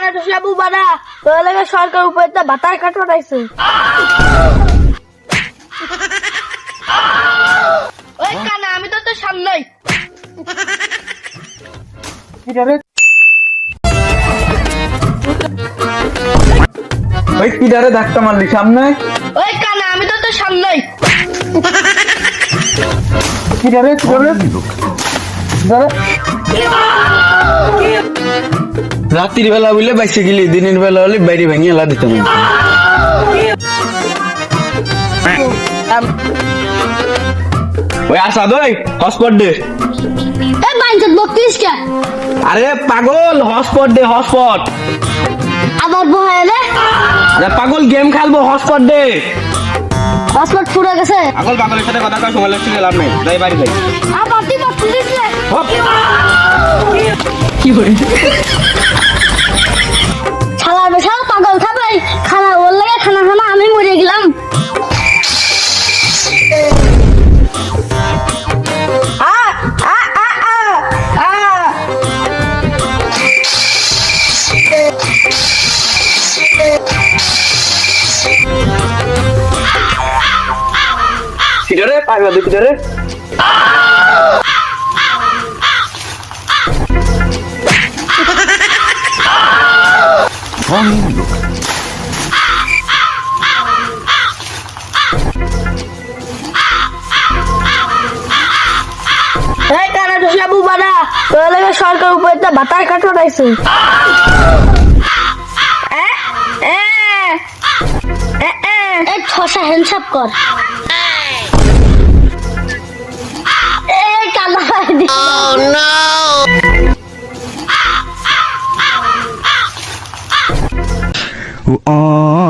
কানা ঢুসলা বুবানা তোর লাগে সরকার উপরে তো ভাতার কাট উঠাইছে। ওই কানা আমি তো তোর সামনেই। ওই কিদারে ধাক্কা মারলি সামনে? ওই কানা আমি তো তোর সামনেই। কিদারে রাত্রির বেলা বলে বাইসে গেলি, দিনের বেলা হলে বাইরে ভেঙে এলা দিতাম। ওই আসাদ ওই হটস্পট দে। এই বাইঞ্চত বকিস কে? আরে পাগল হটস্পট দে, হটস্পট। আবার বহায় রে আরে পাগল গেম খেলবো, হটস্পট দে। পাসপোর্ট ফুরা গেছে। পাগল পাগলের সাথে কথা কয় সময় লাগছে, লাভ নেই, যাই বাড়ি যাই। আবার তুই বকিস রে। কি করে শালা বেশাল পাগল খাবে খানা ওর লাগে খানা খানা আমি মরে গেলাম। কিদারে পাগলা দেখি রে। এই কানা ঢুসলা বুবানা তোর লাগে সরকার উপরে তো ভাতার কাট উঠাইছে। এই ঠসা হ্যান্ডসাপ কর। এই কানা Oh